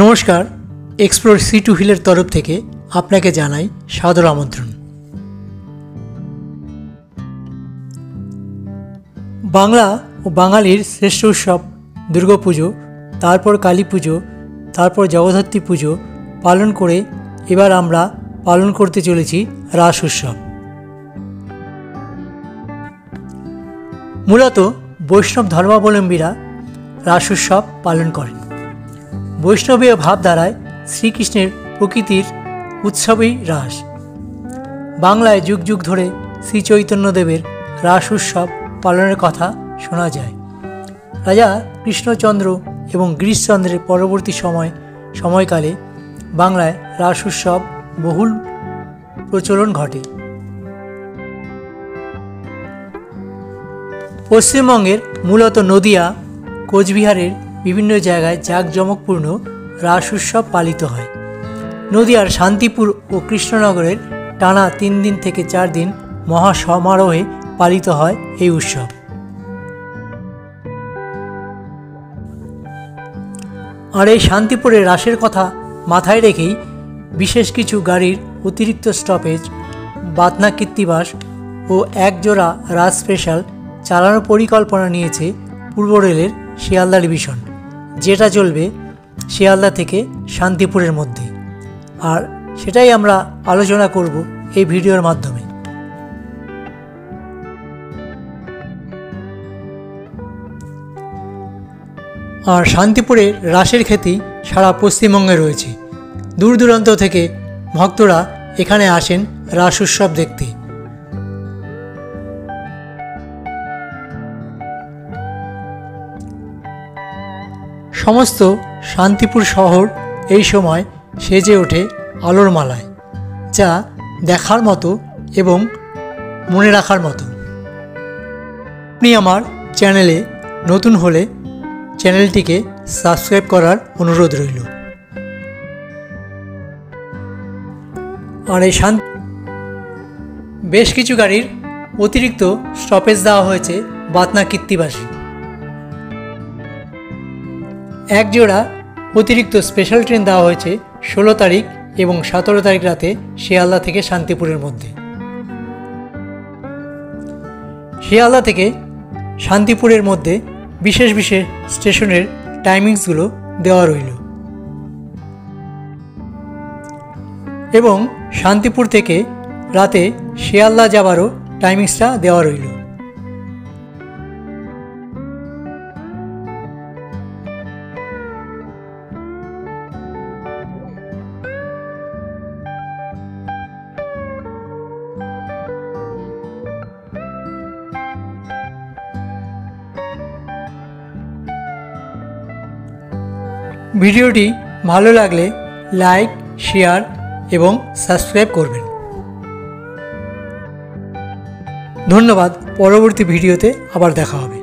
নমস্কার, explore C two হিলের তরফ থেকে আপনাকে জানাই সাদর আমন্ত্রণ। বাংলা ও বাঙালির শ্রেষ্ঠ উৎসব দুর্গাপুজো, তারপর কালী পুজো, তারপর জগদ্ধাত্রী পুজো পালন করে এবার আমরা পালন করতে চলেছি রাস উৎসব। মূলত বৈষ্ণব ধর্মাবলম্বীরা রাস উৎসব পালন করেন। বৈষ্ণবীয় ভাবধারায় শ্রীকৃষ্ণের প্রকৃতির উৎসবই রাস। বাংলায় যুগ যুগ ধরে শ্রী চৈতন্যদেবের রাস উৎসব পালনের কথা শোনা যায়। রাজা কৃষ্ণচন্দ্র এবং গিরিশচন্দ্রের পরবর্তী সময়কালে বাংলায় রাস উৎসব বহুল প্রচলন ঘটে। পশ্চিমবঙ্গের মূলত নদিয়া, কোচবিহারের বিভিন্ন জায়গায় জাঁকজমকপূর্ণ রাস উৎসব পালিত হয়। নদিয়ার শান্তিপুর ও কৃষ্ণনগরের টানা 3 দিন থেকে 4 দিন মহা সমারোহে পালিত হয় এই উৎসব। আর এই শান্তিপুরের রাসের কথা মাথায় রেখেই বিশেষ কিছু গাড়ির অতিরিক্ত স্টপেজ, বাতনা কৃত্তিবাস ও একজোড়া রাস স্পেশাল চালানোর পরিকল্পনা নিয়েছে পূর্ব রেলের শিয়ালদা ডিভিশন, যেটা চলবে শিয়ালদা থেকে শান্তিপুরের মধ্যে। আর সেটাই আমরা আলোচনা করব এই ভিডিওর মাধ্যমে। আর শান্তিপুরের রাসের খ্যাতি সারা পশ্চিমবঙ্গে রয়েছে। দূর দূরান্ত থেকে ভক্তরা এখানে আসেন রাস উৎসব দেখতে। সমস্ত শান্তিপুর শহর এই সময় সেজে ওঠে আলোর মালায়, যা দেখার মতো এবং মনে রাখার মতো। আপনি আমার চ্যানেলে নতুন হলে চ্যানেলটিকে সাবস্ক্রাইব করার অনুরোধ রইল। আর এই বেশ কিছু গাড়ির অতিরিক্ত স্টপেজ দেওয়া হয়েছে বাতনা কৃত্তিবাসে। এক জোড়া অতিরিক্ত স্পেশাল ট্রেন দেওয়া হয়েছে 16 তারিখ এবং 17 তারিখ রাতে শিয়ালদা থেকে শান্তিপুরের মধ্যে। শিয়ালদা থেকে শান্তিপুরের মধ্যে বিশেষ বিশেষ স্টেশনের টাইমিংসগুলো দেওয়া রইল এবং শান্তিপুর থেকে রাতে শিয়ালদা যাবারও টাইমিংসটা দেওয়া রইল। ভিডিওটি ভালো লাগলে লাইক, শেয়ার এবং সাবস্ক্রাইব করবেন। ধন্যবাদ। পরবর্তী ভিডিওতে আবার দেখা হবে।